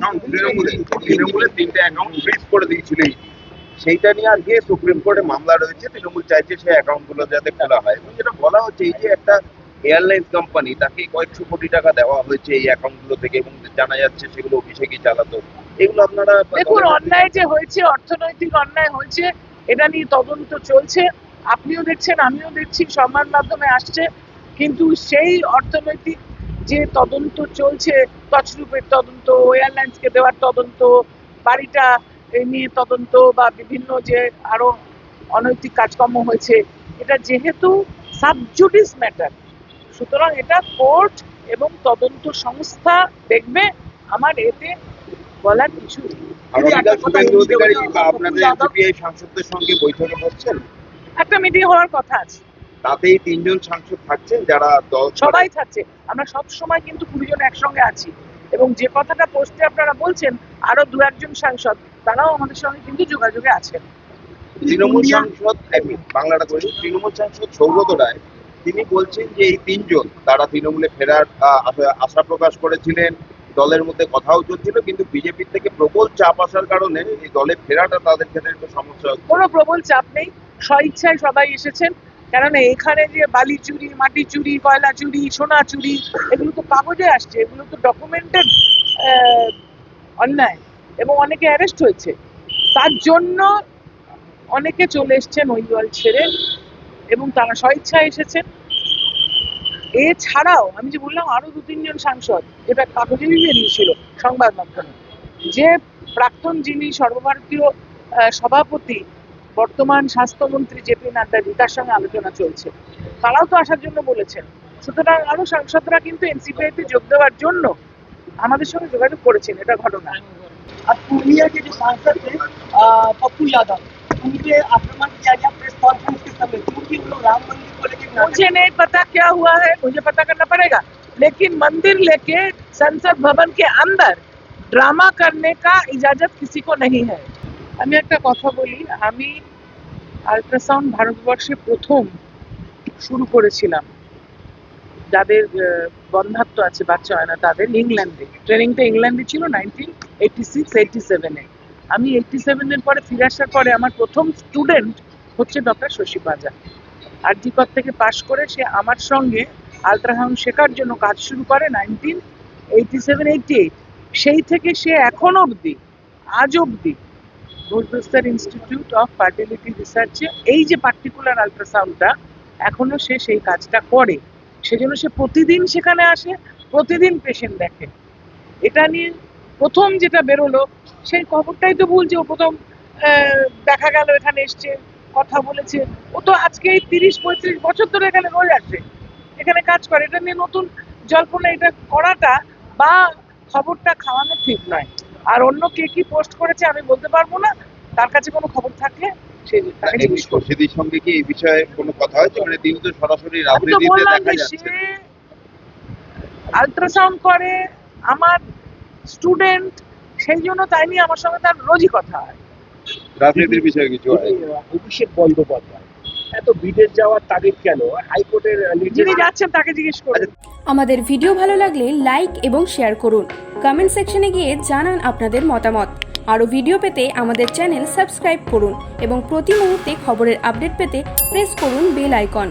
Account তৃণমূলের 3টে account freeze করে দিয়েছিল সেইটা নিয়ে আজকে সুপ্রিম কোর্টে মামলা রয়েছে। তৃণমূল চাইছে সেই অ্যাকাউন্ট গুলো যাতে খোলা হয় এবং যেটা বলা হচ্ছে এই যে একটা এয়ারলাইন্স কোম্পানি তাকে কয়েকশো কোটি টাকা দেওয়া হয়েছে এই অ্যাকাউন্ট গুলো থেকে এবং জানা যাচ্ছে সেগুলো অভিষেকই চালাতো। এগুলো আপনারা দেখুন, অন্যায় যে হয়েছে, অর্থনৈতিক অন্যায় হয়েছে, এটা নিয়ে তদন্ত চলছে। আপনিও দেখছেন, আমিও দেখছি, সংবাদ মাধ্যমে আসছে। কিন্তু সেই অর্থনৈতিক যে তদন্ত চলছে, তছরূপের তদন্ত, এয়ারলাইন্সকে দেওয়ার তদন্ত, বাড়িটা নিয়ে তদন্ত বা বিভিন্ন যে আরো অনৈতিক কাজকর্ম হয়েছে, এটা যেহেতু সাবজুডিস ম্যাটার, সুতরাং এটা কোর্ট এবং তদন্ত সংস্থা দেখবে। আমার এতে বলার কিছু নেই। শুভেন্দু অধিকারী আপনাদের সিপিআই সাংসদদের সঙ্গে বৈঠকে বসছেন, একটা মিটিং হওয়ার কথা আছে, তাতেই 3জন সাংসদ থাকছেন যারা দল সবাই থাকছে। আমরা সব সময় কিন্তু 20 জন একসঙ্গে আছি এবং যে কথাটা পোস্টে আপনারা বলছেন আরো 2-1 সাংসদ তারাও আমাদের সঙ্গে কিন্তু যোগাযোগে আছেন। তৃণমূল সাংসদ বাংলাটা করি, তৃণমূল সাংসদ সৌগত রায় তিনি বলছেন যে এই 3জন তারা তৃণমূলে ফেরার আশা প্রকাশ করেছিলেন, দলের মধ্যে কথাও চলছিল, কিন্তু বিজেপি থেকে প্রবল চাপ আসার কারণে এই দলে ফেরাটা তাদের ক্ষেত্রে একটু সমস্যা হচ্ছে। কোনো প্রবল চাপ নেই, স্বইচ্ছায় সবাই এসেছেন। কেননা এখানে যে বালি চুরি, মাটি চুরি, কয়লা চুরি, সোনা চুরি, এগুলো তো কাগজে আসছে, এগুলো তো ডকুমেন্টেড অন্যায় এবং অনেকে অ্যারেস্ট হয়েছে। তার জন্য অনেকে চলে এসছেন ওই দল ছেড়ে এবং তারা স্বইচ্ছায় এসেছেন। এছাড়াও আমি যে বললাম আরো 2-3 জন সাংসদ, যেটা কাগজেই বেরিয়েছিল সংবাদ মাধ্যমে, যে প্রাক্তন যিনি সর্বভারতীয় সভাপতি, বর্তমান স্বাস্থ্যমন্ত্রী জেপি নাড্ডাজি, তার সঙ্গে আলোচনা চলছে, তারাও তো আসার জন্য বলেছেন। সুতরাং আরো সাংসদরা কিন্তু এনসিপিআইতে যোগ দেওয়ার জন্য আমাদের সঙ্গে যোগাযোগ করেছেন, এটা ঘটনা। अब पूर्णिया के जो सांसद थे पप्पू यादव, उनके आक्रमण किया गया प्रेस कॉन्फ्रेंस के समय, क्योंकि वो राम मंदिर को लेकर मुझे नहीं पता क्या हुआ है, मुझे पता करना पड़ेगा, लेकिन मंदिर लेके संसद भवन के अंदर ड्रामा करने का इजाजत किसी को नहीं है। আমি একটা কথা বলি, আমি আল্ট্রাসাউন্ড ভারতবর্ষে প্রথম শুরু করেছিলাম, যাদের বন্ধাত্ব আছে, বাচ্চা হয় না, তাদের ইংল্যান্ডে, ট্রেনিংটা ইংল্যান্ডে ছিল 1986-87-এ। আমি 87-এর পরে ফিরে আসার পরে আমার প্রথম স্টুডেন্ট হচ্ছে ডক্টর শশী পাজা। আরজিকর থেকে পাশ করে সে আমার সঙ্গে আল্ট্রাসাউন্ড শেখার জন্য কাজ শুরু করে 1987-88। সেই থেকে সে এখন অবধি, আজ অবধি ঘোষদস্তার ইনস্টিটিউট অফ ফার্টিলিটি রিসার্চে এই যে পার্টিকুলার আল্ট্রাসাউন্ডটা, এখনো সে সেই কাজটা করে। সেজন্য সে প্রতিদিন সেখানে আসে, প্রতিদিন পেশেন্ট দেখে। এটা নিয়ে প্রথম যেটা বেরোলো সেই খবরটাই তো ভুল, যে ও প্রথম দেখা গেল এখানে এসছে, কথা বলেছে। ও তো আজকে 30-35 বছর ধরে এখানে রয়ে আছে, এখানে কাজ করে। এটা নিয়ে নতুন জল্পনা এটা করাটা বা খবরটা খাওয়ানো ঠিক নয়। আর অন্য কে কি পোস্ট করেছে আমি বলতে পারবো না, তার কাছে কোনো খবর থাকলে সে তাকে জিজ্ঞেস করবে। সেদির সঙ্গে কি এই বিষয়ে কোনো কথা হয়েছে? মানে তিনি তো সরাসরি রাজনীতিতে দেখা যাচ্ছে। আল্ট্রাসাউন্ড করে আমার স্টুডেন্ট, সেই জন্য তাই নিয়ে আমার সঙ্গে তার রোজই কথা হয়। রাজনীতির বিষয়ে কিছু হয়? অভিষেক বন্দ্যোপাধ্যায় এত বিদেশ যাওয়ার তাগিদ কেন? হাইকোর্টের যিনি যাচ্ছেন তাকে জিজ্ঞেস করুন। আমাদের ভিডিও ভালো লাগলে লাইক এবং শেয়ার করুন। কমেন্ট সেকশনে গিয়ে জানান আপনাদের মতামত। আরও ভিডিও পেতে আমাদের চ্যানেল সাবস্ক্রাইব করুন এবং প্রতি মুহূর্তে খবরের আপডেট পেতে প্রেস করুন বেল আইকন।